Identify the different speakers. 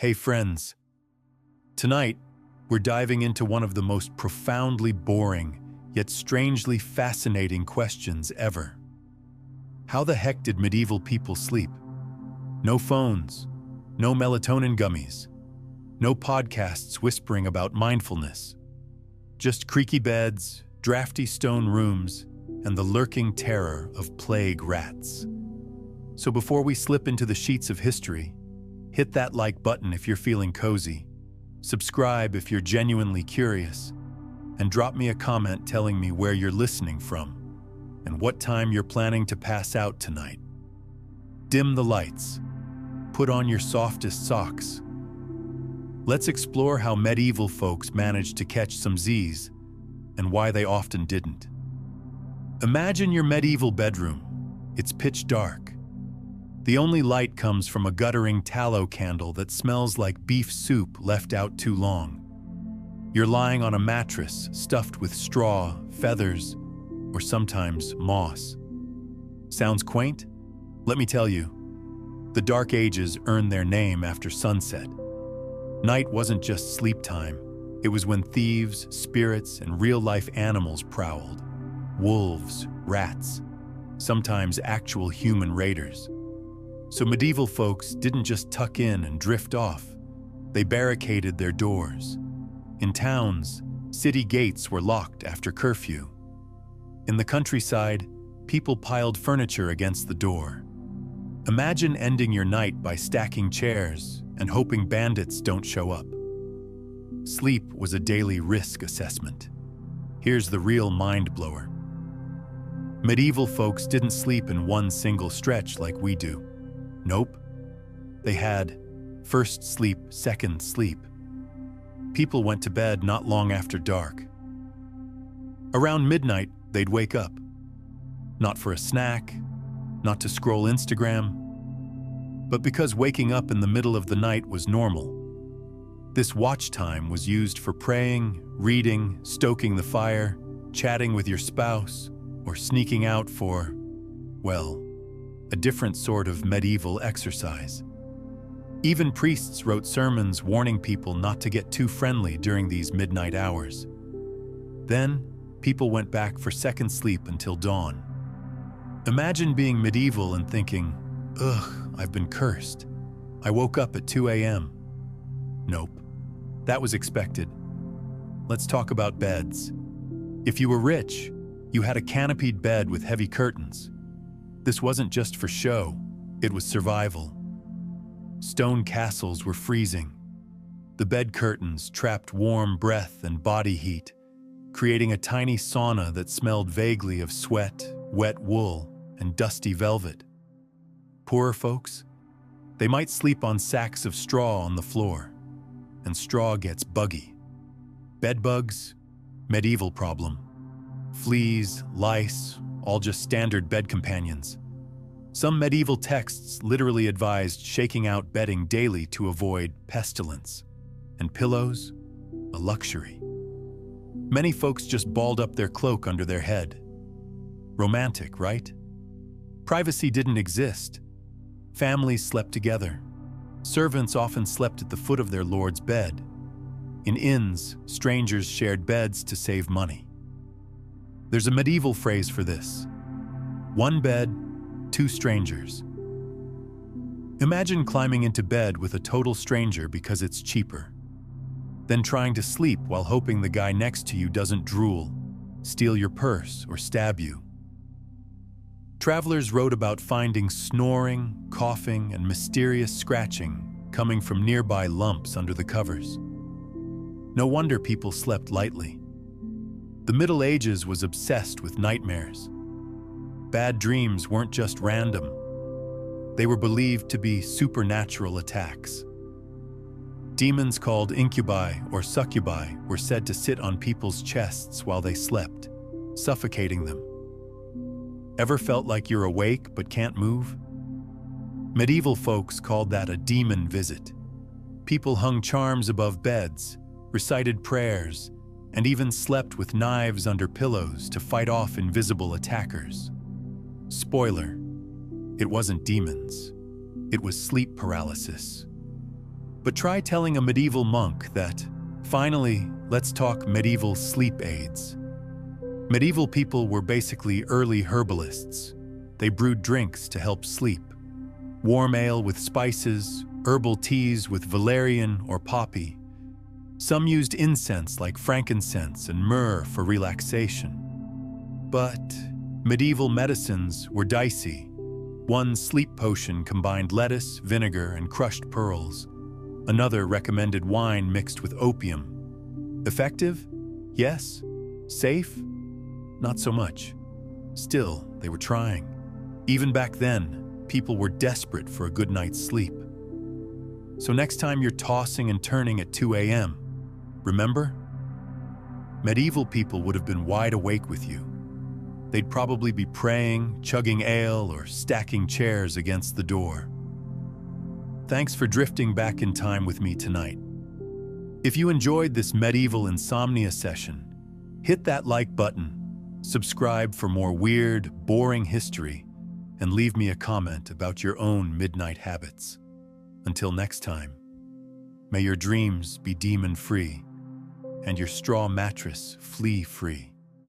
Speaker 1: Hey friends, tonight we're diving into one of the most profoundly boring yet strangely fascinating questions ever. How the heck did medieval people sleep? No phones, no melatonin gummies, no podcasts whispering about mindfulness. Just creaky beds, drafty stone rooms, and the lurking terror of plague rats. So before we slip into the sheets of history, hit that like button if you're feeling cozy, subscribe if you're genuinely curious, and drop me a comment telling me where you're listening from and what time you're planning to pass out tonight. Dim the lights, put on your softest socks. Let's explore how medieval folks managed to catch some Z's and why they often didn't. Imagine your medieval bedroom. It's pitch dark. The only light comes from a guttering tallow candle that smells like beef soup left out too long. You're lying on a mattress stuffed with straw, feathers, or sometimes moss. Sounds quaint? Let me tell you, the Dark Ages earned their name after sunset. Night wasn't just sleep time. It was when thieves, spirits, and real-life animals prowled. Wolves, rats, sometimes actual human raiders. So medieval folks didn't just tuck in and drift off. They barricaded their doors. In towns, city gates were locked after curfew. In the countryside, people piled furniture against the door. Imagine ending your night by stacking chairs and hoping bandits don't show up. Sleep was a daily risk assessment. Here's the real mind-blower. Medieval folks didn't sleep in one single stretch like we do. Nope. They had first sleep, second sleep. People went to bed not long after dark. Around midnight, they'd wake up. Not for a snack, not to scroll Instagram, but because waking up in the middle of the night was normal. This watch time was used for praying, reading, stoking the fire, chatting with your spouse, or sneaking out for, well, a different sort of medieval exercise. Even priests wrote sermons warning people not to get too friendly during these midnight hours. Then, people went back for second sleep until dawn. Imagine being medieval and thinking, ugh, I've been cursed. I woke up at 2 a.m. Nope, that was expected. Let's talk about beds. If you were rich, you had a canopied bed with heavy curtains. This wasn't just for show, it was survival. Stone castles were freezing. The bed curtains trapped warm breath and body heat, creating a tiny sauna that smelled vaguely of sweat, wet wool, and dusty velvet. Poorer folks? They might sleep on sacks of straw on the floor, and straw gets buggy. Bedbugs? Medieval problem. Fleas, lice, all just standard bed companions. Some medieval texts literally advised shaking out bedding daily to avoid pestilence. And pillows? A luxury. Many folks just balled up their cloak under their head. Romantic, right? Privacy didn't exist. Families slept together. Servants often slept at the foot of their lord's bed. In inns, strangers shared beds to save money. There's a medieval phrase for this. One bed, two strangers. Imagine climbing into bed with a total stranger because it's cheaper. Then trying to sleep while hoping the guy next to you doesn't drool, steal your purse, or stab you. Travelers wrote about finding snoring, coughing, and mysterious scratching coming from nearby lumps under the covers. No wonder people slept lightly. The Middle Ages was obsessed with nightmares. Bad dreams weren't just random. They were believed to be supernatural attacks. Demons called incubi or succubi were said to sit on people's chests while they slept, suffocating them. Ever felt like you're awake but can't move? Medieval folks called that a demon visit. People hung charms above beds, recited prayers, and even slept with knives under pillows to fight off invisible attackers. Spoiler, it wasn't demons. It was sleep paralysis. But try telling a medieval monk that, finally, let's talk medieval sleep aids. Medieval people were basically early herbalists. They brewed drinks to help sleep. Warm ale with spices, herbal teas with valerian or poppy. Some used incense like frankincense and myrrh for relaxation. But medieval medicines were dicey. One sleep potion combined lettuce, vinegar, and crushed pearls. Another recommended wine mixed with opium. Effective? Yes. Safe? Not so much. Still, they were trying. Even back then, people were desperate for a good night's sleep. So next time you're tossing and turning at 2 a.m., remember? Medieval people would have been wide awake with you. They'd probably be praying, chugging ale, or stacking chairs against the door. Thanks for drifting back in time with me tonight. If you enjoyed this medieval insomnia session, hit that like button, subscribe for more weird, boring history, and leave me a comment about your own midnight habits. Until next time, may your dreams be demon-free and your straw mattress flea-free.